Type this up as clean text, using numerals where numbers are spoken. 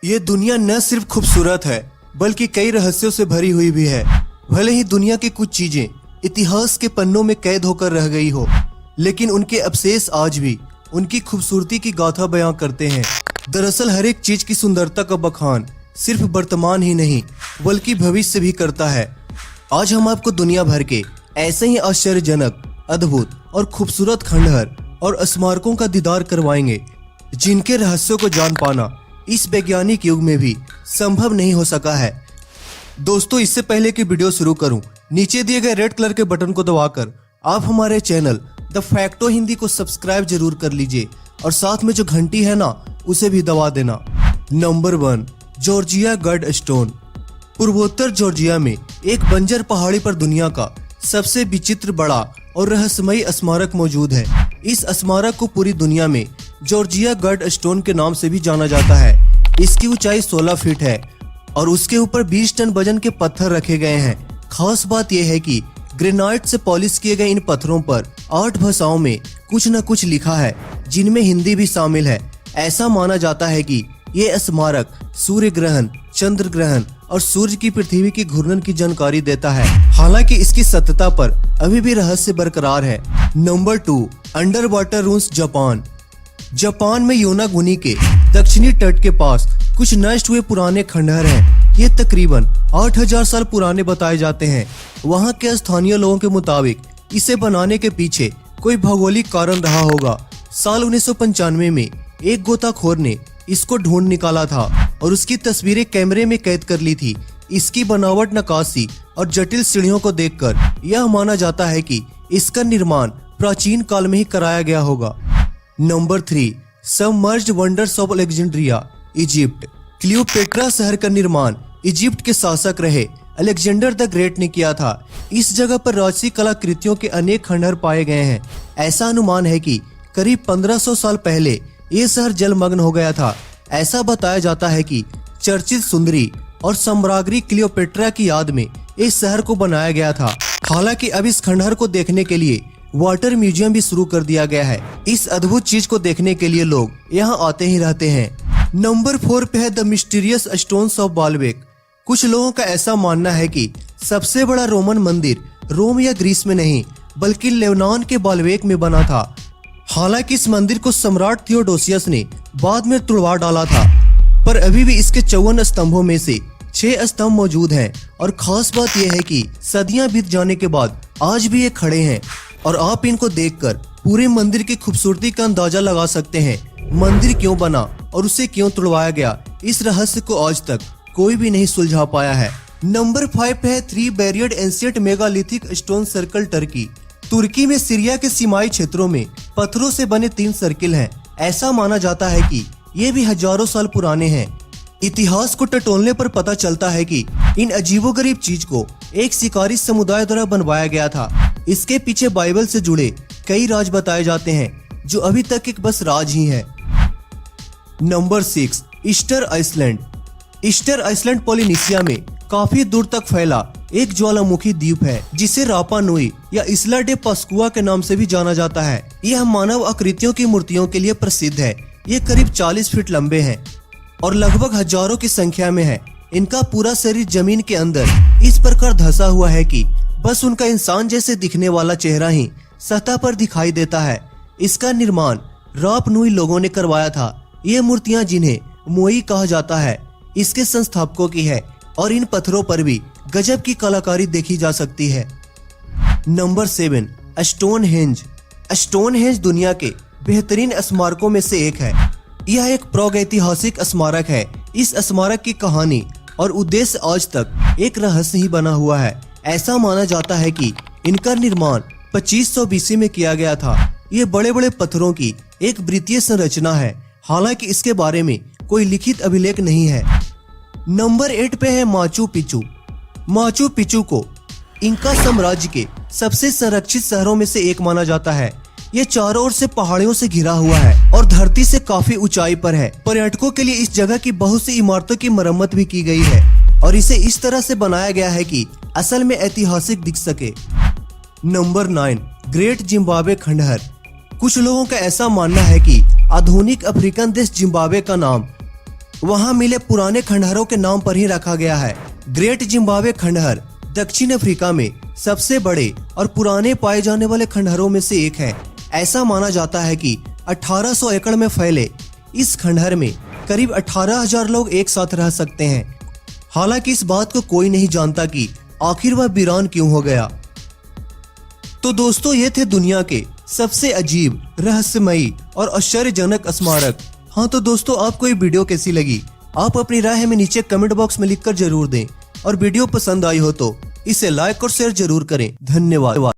ये दुनिया न सिर्फ खूबसूरत है बल्कि कई रहस्यों से भरी हुई भी है। भले ही दुनिया की कुछ चीजें इतिहास के पन्नों में कैद होकर रह गई हो, लेकिन उनके अवशेष आज भी उनकी खूबसूरती की गाथा बयां करते हैं। दरअसल हर एक चीज की सुंदरता का बखान सिर्फ वर्तमान ही नहीं बल्कि भविष्य भी करता है। आज हम आपको दुनिया भर के ऐसे ही आश्चर्यजनक, अद्भुत और खूबसूरत खंडहर और स्मारकों का दीदार करवाएंगे जिनके रहस्यों को जान पाना इस वैज्ञानिक युग में भी संभव नहीं हो सका है। दोस्तों, इससे पहले कि वीडियो शुरू करूं, नीचे दिए गए रेड कलर के बटन को दबाकर आप हमारे चैनल द फैक्टो हिंदी को सब्सक्राइब जरूर कर लीजिए और साथ में जो घंटी है ना उसे भी दबा देना। Number 1, Georgia God stone. पूर्वोत्तर जॉर्जिया में एक बंजर पहाड़ी पर दुनिया का सबसे विचित्र, बड़ा और रहस्यमयी स्मारक मौजूद है। इस स्मारक को पूरी दुनिया में जॉर्जिया गॉड स्टोन के नाम से भी जाना जाता है। इसकी ऊंचाई 16 फीट है और उसके ऊपर 20 टन वजन के पत्थर रखे गए हैं। खास बात यह है कि ग्रेनाइट से पॉलिश किए गए इन पत्थरों पर 8 भाषाओं में कुछ न कुछ लिखा है, जिनमें हिंदी भी शामिल है। ऐसा माना जाता है कि ये स्मारक सूर्य ग्रहण, चंद्र ग्रहण और सूर्य की पृथ्वी की घूर्णन की जानकारी देता है। हालांकि इसकी सत्यता पर अभी भी रहस्य बरकरार है। Number 2, under water rooms Japan. Japan में योनागुनी के दक्षिणी तट के पास कुछ नष्ट हुए पुराने खंडहर हैं। ये तकरीबन 8000 साल पुराने बताए जाते हैं। वहाँ के स्थानीय लोगों के मुताबिक इसे बनाने के पीछे कोई भौगोलिक कारण रहा होगा। साल 1995 में एक गोताखोर ने इसको ढूंढ निकाला था और उसकी तस्वीरें कैमरे में कैद कर ली थी। इसकी बनावट, नक्काशी और जटिल सीढ़ियों को देखकर यह माना जाता है कि इसका निर्माण प्राचीन काल में ही कराया गया होगा। Number 3, submerged wonders of Alexandria, Egypt. Cleopatra शहर का निर्माण इजिप्ट के शासक रहे अलेक्जेंडर द ग्रेट ने किया था। इस जगह पर राजसी कलाकृतियों के अनेक खंडहर पाए गए हैं। ऐसा अनुमान है कि करीब 1500 साल पहले ये शहर जलमग्न हो गया था। ऐसा बताया जाता है कि चर्चित सुंदरी और सम्राज्ञी क्लियोपेट्रा की याद में इस शहर को बनाया गया था। हालांकि अब इस खंडहर को देखने के लिए वाटर म्यूजियम भी शुरू कर दिया गया है। इस अद्भुत चीज को देखने के लिए लोग यहाँ आते ही रहते हैं। नंबर 4 पे है the mysterious stones of Baalbek. कुछ लोगों का ऐसा मानना है कि सबसे बड़ा रोमन मंदिर रोम या ग्रीस में नहीं बल्कि लेबनान के बाल्बेक में बना था। हालांकि इस मंदिर को सम्राट थियोडोसियस ने बाद में तुड़वा डाला था, पर अभी भी इसके 54 स्तंभों में से 6 स्तंभ मौजूद हैं। और खास बात यह है कि सदियां बीत जाने के बाद आज भी ये खड़े हैं और आप इनको देखकर पूरे मंदिर की खूबसूरती का अंदाजा लगा सकते हैं। मंदिर क्यों बना और उसे क्यों तुड़वाया गया, इस रहस्य को आज तक कोई भी नहीं सुलझा पाया है। नंबर 5 पे है 3 barriered ancient megalithic stone circle, Turkey. तुर्की में सीरिया के सीमाई क्षेत्रों में पत्थरों से बने 3 सर्किल हैं। ऐसा माना जाता है कि ये भी हजारों साल पुराने हैं। इतिहास को टटोलने पर पता चलता है कि इन अजीबोगरीब चीज को एक शिकारी समुदाय द्वारा बनवाया गया था। इसके पीछे बाइबल से जुड़े कई राज बताए जाते हैं जो अभी तक एक बस राज ही है। Number 6, Easter Island. Easter Island Polynesia में काफी दूर तक फैला एक ज्वालामुखी द्वीप है जिसे रापा नुई या इस्ला डे पास्कुआ के नाम से भी जाना जाता है। यह मानव आकृतियों की मूर्तियों के लिए प्रसिद्ध है। ये करीब 40 फीट लंबे हैं और लगभग हजारों की संख्या में है। इनका पूरा शरीर जमीन के अंदर इस प्रकार धंसा हुआ है कि बस उनका इंसान जैसे दिखने वाला चेहरा ही सतह पर दिखाई देता है। इसका निर्माण राप नुई लोगों ने करवाया था। ये मूर्तियां, जिन्हें मोई कहा जाता है, इसके संस्थापकों की है और इन पत्थरों पर भी गजब की कलाकारी देखी जा सकती है। Number 7, Stonehenge. स्टोनहेंज दुनिया के बेहतरीन स्मारकों में से एक है। यह एक प्रागैतिहासिक स्मारक है। इस स्मारक की कहानी और उद्देश्य आज तक एक रहस्य ही बना हुआ है। ऐसा माना जाता है कि इनका निर्माण 2500 BC में किया गया था। ये बड़े बड़े पत्थरों की एक वृत्तीय संरचना है। हालांकि इसके बारे में कोई लिखित अभिलेख नहीं है। नंबर 8 पे है माचू पिचू। माचू पिचू को इंका साम्राज्य के सबसे संरक्षित शहरों में से एक माना जाता है। ये चारों ओर से पहाड़ियों से घिरा हुआ है और धरती से काफी ऊंचाई पर है। पर्यटकों के लिए इस जगह की बहुत सी इमारतों की मरम्मत भी की गई है और इसे इस तरह से बनाया गया है कि असल में ऐतिहासिक दिख सके। नंबर 9, ग्रेट जिम्बाब्वे खंडहर। कुछ लोगों का ऐसा मानना है कि आधुनिक अफ्रीकन देश जिम्बाब्वे का नाम वहाँ मिले पुराने खंडहरों के नाम पर ही रखा गया है। ग्रेट जिम्बाब्वे खंडहर दक्षिण अफ्रीका में सबसे बड़े और पुराने पाए जाने वाले खंडहरों में से एक है। ऐसा माना जाता है कि 1800 एकड़ में फैले इस खंडहर में करीब 18,000 लोग एक साथ रह सकते हैं। हालांकि इस बात को कोई नहीं जानता कि आखिर वह वीरान क्यों हो गया। तो दोस्तों, ये थे दुनिया के सबसे अजीब, रहस्यमयी और आश्चर्यजनक स्मारक। हाँ तो दोस्तों, आपको ये वीडियो कैसी लगी? आप अपनी राय हमें नीचे कमेंट बॉक्स में लिखकर जरूर दें और वीडियो पसंद आई हो तो इसे लाइक और शेयर जरूर करें। धन्यवाद।